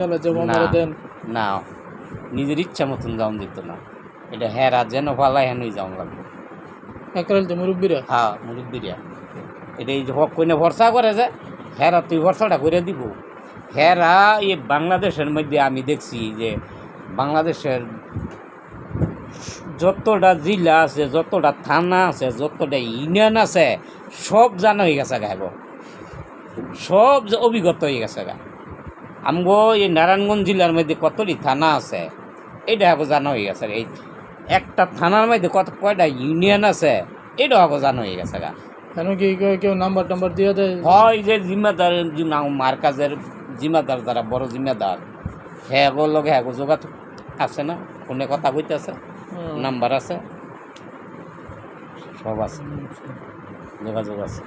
না দেন না নিজের ইচ্ছা মতন যাওন দিত না, এটা হেরা যেন পালায় হেনই যাওন লাগবে। একরাল তো মুরব্বীরা হ্যাঁ মুরব্বীরা এটা এই যে হক কইনে ভরসা করে যে হেরা তুই ভরসাটা করে দিব। হেরা এই বাংলাদেশের মধ্যে আমি দেখছি যে বাংলাদেশের যতটা জেলা আছে, যতটা থানা আছে, যতটা ইউনিয়ন আছে, সব জানা হয়ে গেছে গা, সব অভিজ্ঞতা হয়ে গেছে গা। আমগো এই নারায়ণগঞ্জ জেলার মধ্যে কতটি থানা আছে এটা আগে জানা হয়ে গেছে। এই একটা থানার মধ্যে কয়টা ইউনিয়ন আছে এটা আগে জানা হয়ে গেছে গা। কেন কি কেউ নাম্বার টাম্বার দিয়ে দেয়? হয় যে জিম্মাদার মার্কাজের জিম্মাদার, যারা বড় জিম্মাদার, হ্যাঁ লগে হ্যাঁ যোগাযোগ আছে না, ফোনে কথা কইতেছে, নাম্বার আছে, সব আছে, যোগাযোগ আছে।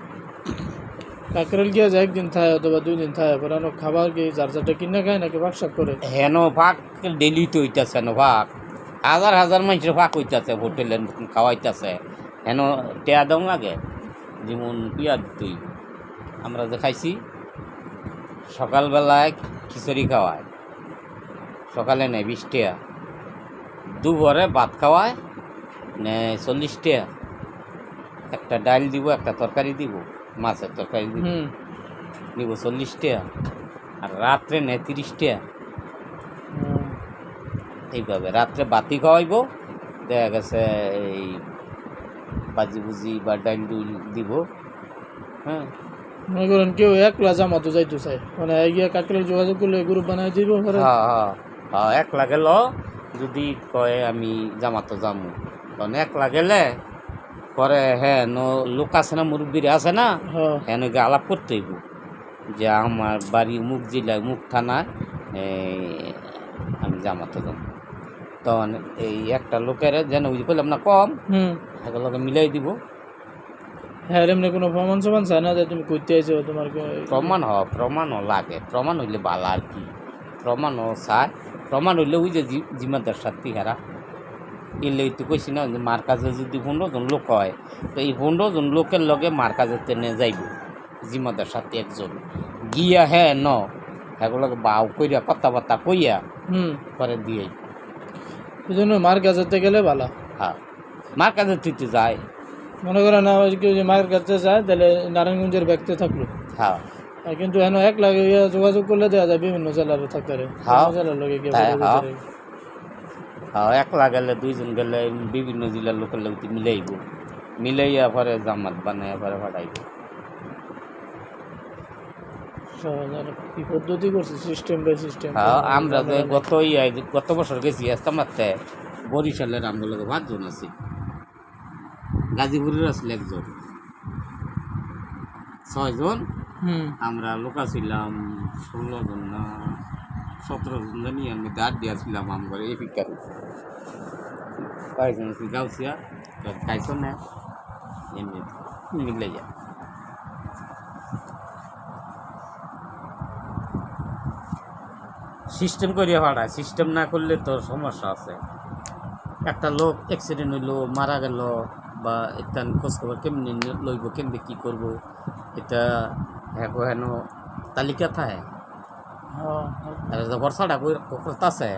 কাকরেল গিয়ে যায় একদিন থাকে অথবা 2 দিন থাকে, পরানো খাবার কি যার যারটা কিনে খায় নাকি বাকশাক করে? হেন ফাঁক ডেলি তো হইতেছে না, ফাঁক হাজার হাজার মানুষের ফাঁক হইতেছে, হোটেলের খাওয়াইতেছে। হেন টেয়া দাও লাগে, যেমন পিয়ার তুই আমরা যে খাইছি সকালবেলায় খিচুড়ি খাওয়ায়, সকালে নেয় 20 টাকা, দুপুরে ভাত খাওয়ায় নেয় 40 টাকা, একটা ডাল দিব, একটা তরকারি দিব, মাছের তরকারি দিব, নিব 40 টাকা, আর রাত্রে নেয় 30 টাকা। এইভাবে রাত্রে বাতি খাওয়াইব, দেখা গেছে এই বাজি বুজি বা ডাইল ডুল দিব। হ্যাঁ মনে করেন কেউ একলা জামাতো যাইতে চায়, মানে গিয়ে কাকরেল যোগাযোগ করলে গ্রুপ বানাই দিব। হ্যাঁ হ্যাঁ হ্যাঁ, একলা গেল যদি কয় আমি জামাতো যামু, তখন একলা গেলে পরে হ্যাঁ লোক আছে না, মুরব্বীরা আছে না, হ্যাঁ নইকে আলাপ করতে হইব যে আমার বাড়ি মুখ জেলায় মুখ থানায় আমি জামাতো যাম। তখন এই একটা লোকের যেন বুঝি করলাম না কম, এগুলোকে মিলাই দিব। হ্যাঁ এমনি কোনো প্রমাণ সমান চায় না যে তুমি করতে আইছো তোমার? প্রমাণও লাগে, প্রমাণ হইলে ভালো আর কি, প্রমাণও চায়। প্রমাণ হইলে ওই যে জিম্মাদার সাথী হেরা এলে তো কইছি না যে মার কাজে যদি 15 জন লোক হয়, তো এই 15 জন লোকের লগে মার কাজে টেনে যাইব জিম্মাদার সাথে একজন গিয়া, হ্যাঁ এগুলোকে বাউ কইয়া কথাবার্তা কইয়া পরে দিয়ে এই জন্য মার কাজেতে গেলে ভালো। হ্যাঁ মার কাজে তুইতে যায়, মনে করেন কেউ যে মায়ের কাছে যায় তাহলে নারায়ণগঞ্জের ব্যক্তি থাকলো, হ্যাঁ কিন্তু এখন এক লাগে যোগাযোগ করলে দেওয়া যায় বিভিন্ন জেলার থাকতে পারে, জেলার লোকে একলা গেলে 2 জন গেলে বিভিন্ন জেলার লোকের লোক মিলাইব, মিলাইয়া পরে জামাত বানাইয়া পরে পাঠাইব। কি পদ্ধতি করছে সিস্টেম বাই সিস্টেম। হ্যাঁ আমরা যে গত বছর গেছি আস্তামাতে, বরিশালের আমরা লোক 5 জন আছি, গাজীপুরের আসলে 1 জন, 6 জন। আমরা লোক ছিলাম 16 জন না 17 জন জানি, আমি দাঁড় দিয়েছিলাম আমার এই পিকার কয়েকজন আছি গাউছিয়া খাইছো না, এমনি মিলে যায়। সিস্টেম করিয়া ভাড়া, সিস্টেম না করলে তো সমস্যা আছে। একটা লোক অ্যাক্সিডেন্ট হইলো, মারা গেল, বা একটা খোঁজখবর কেমনি লইব, কেমনি কী করবো, এটা হেন তালিকা থাকে, বর্ষাটা করতেছে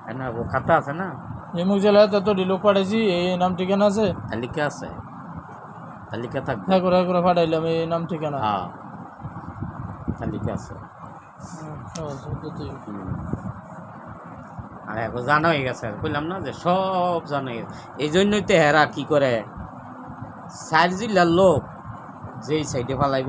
হেন খাতা আছে না, নিমুক জেলায় তত লোক পাঠাইছি, এই নাম ঠিকানা আছে, তালিকা আছে, তালিকা থাকবে, হ্যাঁ করে পাঠাইলাম এই নাম ঠিকানা, হ্যাঁ তালিকা আছে। আর এখন জানা হয়ে গেছে, বললাম না যে সব জানা হয়ে গেছে। এই জন্যই তো হেরা কি করে 4 জেলার লোক যেই সাইডে ফালাইব